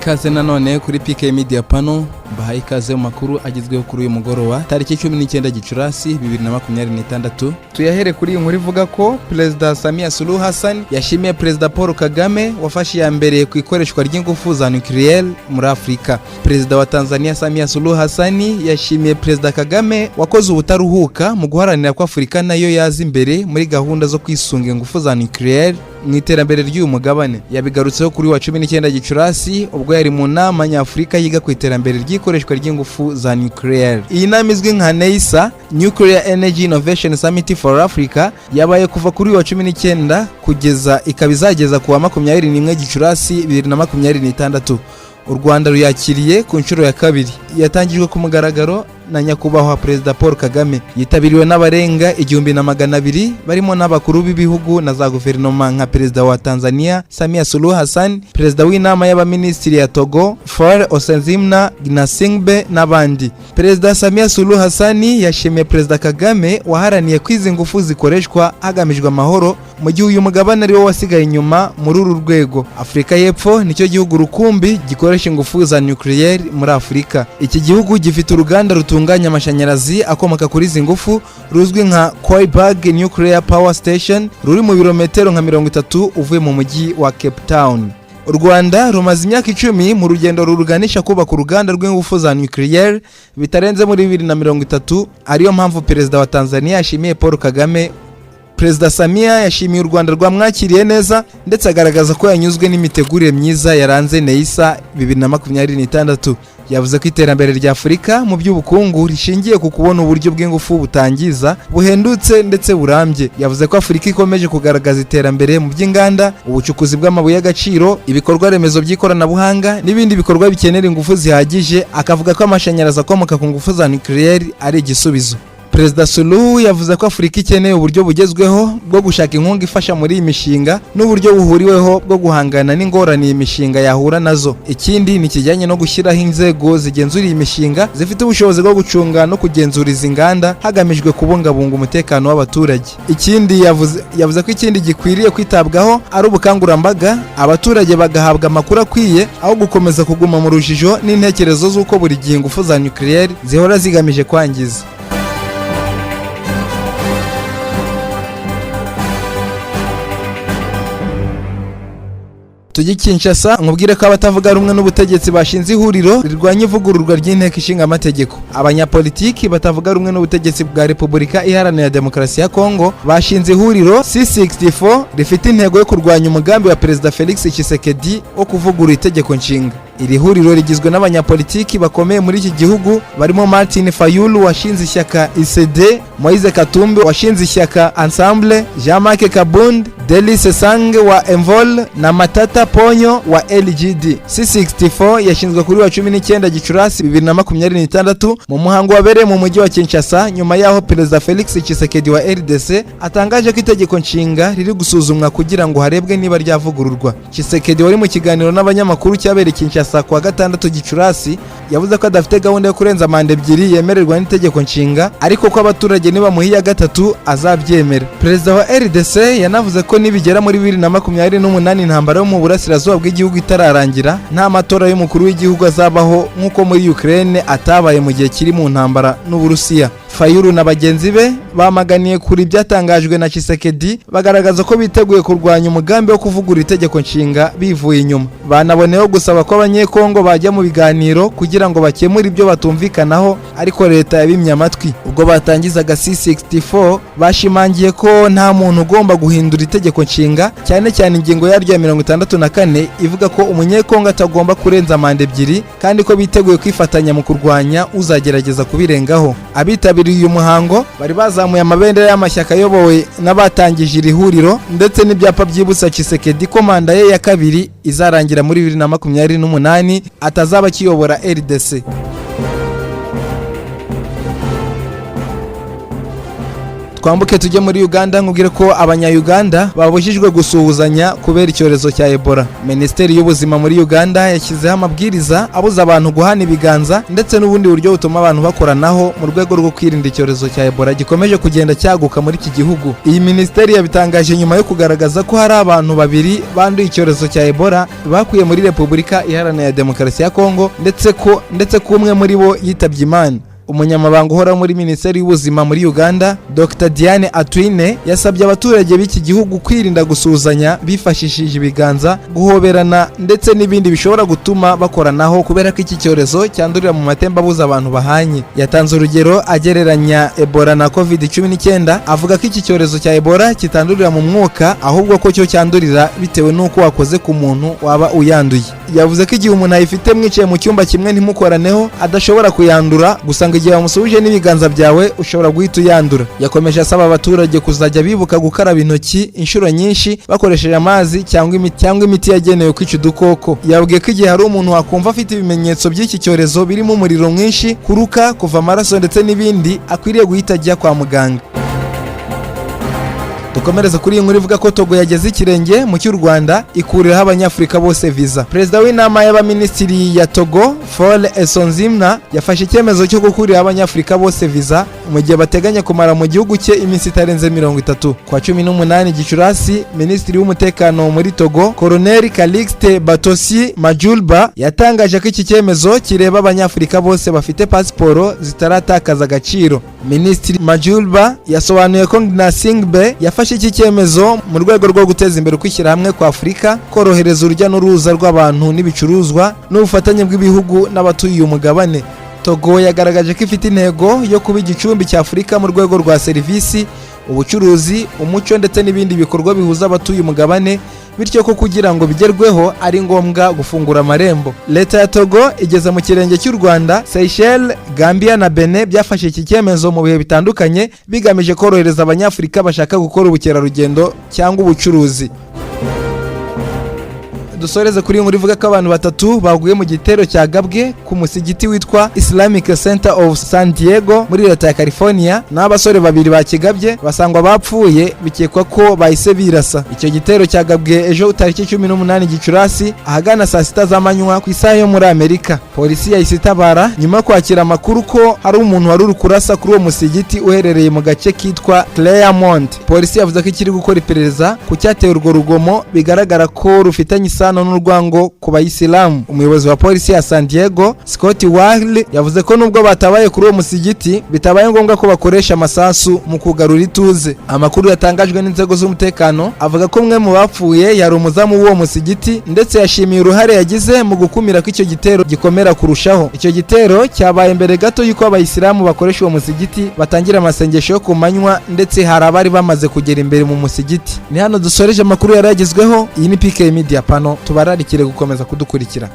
ikaze nanone kuri PK Media Panel, bahaye ikaze mu makuru agezweho kuri uyu mugoroba tariki 19 Gicurasi 2026. Tuyahere kuri inkuru ivuga ko Perezida Samia Suluhu Hassan yashimiye Perezida Paul Kagame wafashe ya mbere ku ikoreshwa ry'ingufu za nuclear muri Afrika. Perezida wa Tanzania Samia Suluhu Hassan yashimiye Perezida Kagame wakoze ubutaruhuka mu guharanira ko Afrika nayo yaza imbere muri gahunda zo kwisunga ingufu za nuclear mu iterambere ry'uyu mugabane. Yabigarutseho kuri wa 19 Gicurasi ubwo yari mu nama nyafurika yiga ku iterambere ry'ikoreshwa ry'ingufu za nuclear. Iyi nama izwi nka NEISA, Nuclear Energy Innovation Summit for Africa, yabaye kuva kuri wa 19 kugeza ikabizageza ku wa 21 Gicurasi 2026. U Rwanda ruyakiriye ku nshuro ya kabiri. Yatangijwe ku mugaragaro na nyakubahwa Perezida Paul Kagame, yitabiriwe n'abarenga 1200 barimo n'abakuru b'ibihugu na za guverinoma nka Perezida wa Tanzania Samia Suluhu Hassan, Perezida w'inama y'abaminisitiri ya Togo Faure Osensimna Gnassingbé n'abandi. Perezida Samia Suluhu Hassan yashimiye Perezida Kagame waharaniye kwiza ingufu zikoreshwa hagamijwe amahoro mu gihe uyu mugabane ari wo wasigaye inyuma muri uru rwego. Afrika y'Epfo nicyo gihugu rukumbi gikoresha ingufu za nuclear muri Afrika. Iki gihugu gifite uruganda rutunganya amashanyarazi akomoka kuri izi ngufu ruzwi nka Koiberg Nuclear Power Station, ruri mu birometero nka 30 uvuye mu mujyi wa Cape Town. U Rwanda rumaze imyaka 10 mu rugendo ruruganisha kubaka uruganda rw'ingufu za nuclear bitarenze muri 2030. Ariyo mpamvu Perezida wa Tanzania yashimiye Paul Kagame. Perezida Samia yashimiye u Rwanda rwamwakiriye neza ndetse agaragaza ko yanyuzwe n'imitegurire myiza yaranze NEISA 2026. Yavuze ko iterambere rya Afrika mu by'ubukungu rishingiye ku kubona uburyo bw'ingufu butangiza, buhendutse ndetse burambye. Yavuze ko Afrika ikomeje kugaragaza iterambere mu by'inganda, ubucukuzi bw'amabuye y'agaciro, ibikorwa remezo by'ikoranabuhanga n'ibindi bikorwa bikenera ingufu zihagije. Akavuga ko amashanyarazi akomoka ku ngufu za nuclear ari igisubizo. Perezida Suluhu yavuze ko Afrika ikeneye uburyo bugezweho bwo gushaka inkunga ifasha muri iyi mishinga n'uburyo buhuriweho bwo guhangana n'ingorane iyi mishinga yahura nazo. Ikindi ni kijyanye no gushyiraho inzego zigenzura iyi mishinga zifite ubushobozi bwo gucunga no kugenzura izi nganda hagamijwe kubungabunga umutekano w'abaturage. Ikindi yavuze ko ikindi gikwiriye kwitabwaho ari ubukangurambaga, abaturage bagahabwa amakuru akwiye aho gukomeza kuguma mu rujijo n'intekerezo z'uko buri gihe ingufu za nuclear zihora zigamije kwangiza. Tujye Kinshasa, nkubwire ko abatavuga rumwe n'ubutegetsi bashinze ihuriro rirwanya ivugururwa ry'inteko ishinga amategeko. Abanyapolitiki batavuga rumwe n'ubutegetsi bwa Repubulika Iharanira Demokarasi ya Kongo bashinze ihuriro C64 rifite intego yo kurwanya umugambi wa Perezida Felix Tshisekedi wo kuvugurura itegeko nshinga. Iri huriro rigizwe n'abanyapolitiki bakomeye muri iki gihugu barimo Martin Fayulu washinze ishyaka ICD, Moise Katumbi washinze ishyaka Ensemble, Jean-Marc Kabund, Delice Sange wa Envol na Matata Ponyo wa LGD. C64 yashinzwe kuri wa 19 Gicurasi 2026 mu muhango wabereye mu mujyi wa Kinshasa nyuma yaho Perezida Felix Tshisekedi wa RDC atangaje ko itegeko nshinga riri gusuzumwa kugira ngo harebwe niba ryavugururwa. Tshisekedi wari mu kiganiro n'abanyamakuru cyabereye Kinshasa kwa 6 Gicurasi yavuze ko adafite gahunda yo kurenza manda 2 yemererwa n'itegeko nshinga, ariko ko abaturage niba muhiya 3 azabyemera. Perezida wa RDC yanavuze ko nibigera muri 2028 intambara yo mu burasirazuba bw'igihugu itararangira nta matora y'umukuru w'igihugu azabaho nk'uko muri Ukraine atabaye mu gihe kiri mu ntambara n'Uburusiya. Fayulu na bagenzi be bamaganiye kuri byatangajwe na Tshisekedi, bagaragaza ko biteguye kurwanya umugambi wo kuvugurura itegeko nshinga bivuye inyuma. Banaboneyeho gusaba ko abanyekongo bajya mu biganiro kugira ngo bakemure ibyo batumvikanaho, ariko leta yabimye amatwi. Ubwo batangizaga C64 bashimangiye ko nta muntu ugomba guhindura itegeko nshinga, cyane cyane ingingo yaryo ya 64 ivuga ko umunyekongo atagomba kurenza manda 2 kandi ko biteguye kwifatanya mu kurwanya uzagerageza kubirengaho. Abitabiriye uyu muhango bari bazamuye amabendera y'amashyaka ayobowe n'abatangije iri huriro ndetse n'ibyapa byibutsa Tshisekedi ko manda ye ya kabiri izarangira muri 2028 atazaba kiyobora RDC. twambuke tujye muri Uganda nkubwire ko abanya-Uganda babujijwe gusuhuzanya kubera icyorezo cya Ebola. Minisiteri y'ubuzima muri Uganda yashyizeho amabwiriza abuza abantu guhana ibiganza ndetse n'ubundi buryo butuma abantu bakoranaho mu rwego rwo kwirinda icyorezo cya Ebola gikomeje kugenda cyaguka muri iki gihugu. Iyi minisiteri yabitangaje nyuma yo kugaragaza ko hari abantu babiri banduye icyorezo cya Ebola bakuye muri Repubulika Iharanira Demokarasi ya Kongo ndetse ko umwe muri bo yitabye Imana. Umunyamabanga uhora muri Minisiteri y'ubuzima muri Uganda, Dr. Diane Atwine, yasabye abaturage b'iki gihugu kwirinda gusuhuzanya bifashishije ibiganza, guhoberana ndetse n'ibindi bishobora gutuma bakoranaho kubera ko iki cyorezo cyandurira mu matembabuzi abantu bahanye. Yatanze urugero agereranya Ebola na COVID-19, avuga ko iki cyorezo cya Ebola kitandurira mu mwuka ahubwo ko cyo cyandurira bitewe n'uko wakoze ku muntu waba uyanduye. Yavuze ko igihe umuntu ayifite mwicaye mu cyumba kimwe ntimukoraneho adashobora kuyandura, gusa ngo igihe wamusuhuje n'ibiganza byawe ushobora guhita uyandura. Yakomeje asaba abaturage kuzajya bibuka gukaraba intoki inshuro nyinshi bakoresheje amazi cyangwa imiti yagenewe kwica udukoko. Yabwiye ko igihe hari umuntu wakumva afite ibimenyetso by'iki cyorezo birimo umuriro mwinshi, kuruka, kuva amaraso ndetse n'ibindi, akwiriye guhita ajya kwa muganga. Dukomereza kuri iyi nkuru ivuga ko Togo yageze ikirenge mu cy'u Rwanda ikuriraho abanyafurika bose visa. Perezida w'inama y'abaminisitiri ya Togo, Faure Essonzimna, yafashe icyemezo cyo gukuriraho abanyafurika bose visa mu gihe bateganya kumara mu gihugu cye iminsi itarenze 30. Kwa 18 Gicurasi, Minisitiri w'umutekano muri Togo, Colonel Calixte Batosi Majulba, yatangaje ko iki cyemezo kireba abanyafurika bose bafite pasiporo zitaratakaza agaciro. Minisitiri Majulba yasobanuye ko Gnasingbe yafashe iki cyemezo mu rwego rwo guteza imbere ukwishyira hamwe kwa Afurika, korohereza urujya n'uruza rw'abantu n'ibicuruzwa n'ubufatanye bw'ibihugu n'abatuye uyu mugabane. Togo yagaragaje ko ifite intego yo kuba igicumbi cya Afurika mu rwego rwa serivisi, ubucuruzi, umuco ndetse n'ibindi bikorwa bihuza abatuye umugabane, bityo ko kugira ngo bigerweho ari ngombwa gufungura amarembo. Leta ya Togo igeze mu kirenge cy'u Rwanda, Seychelles, Gambia na Benin byafashe iki cyemezo mu bihe bitandukanye bigamije korohereza abanyafurika bashaka gukora ubukerarugendo cyangwa ubucuruzi. Dusoreze kuri inkuru ivuga ko abantu batatu baguye mu gitero cyagabwe ku musigiti witwa Islamic Center of San Diego muri leta ya California, n'abasore babiri bakigabye basangwa bapfuye bikekwa ko bahise birasa. Icyo gitero cyagabwe ejo tariki 18 Gicurasi ahagana saa 6 z'amanywa ku isaha yo muri Amerika. Polisi yahise itabara nyuma yo kwakira amakuru ko hari umuntu wari uri kurasa kuri uwo musigiti uherereye mu gace kitwa Claremont. Polisi yavuze ko ikiri gukora iperereza ku cyateye urwo rugomo, bigaragara ko rufitanye n'urwango ku bayisilamu. Umuyobozi wa polisi ya San Diego, Scott Wahl, yavuze ko nubwo batabaye kuri uwo musigiti bitabaye ngombwa ko bakoresha amasasu mu kugarura ituze. Amakuru yatangajwe n'inzego z'umutekano avuga ko umwe mu bapfuye yari umuzamu w'uwo musigiti ndetse yashimiye uruhare yagize mu gukumira ko icyo gitero gikomera kurushaho. Icyo gitero cyabaye mbere gato y'uko abayisilamu bakoresha uwo musigiti batangira amasengesho yo ku manywa, ndetse hari abari bamaze kugera imbere mu musigiti. Ni hano dusoreje amakuru yaragezweho. Iyi ni PK Media Panel, tubararikire gukomeza kudukurikira.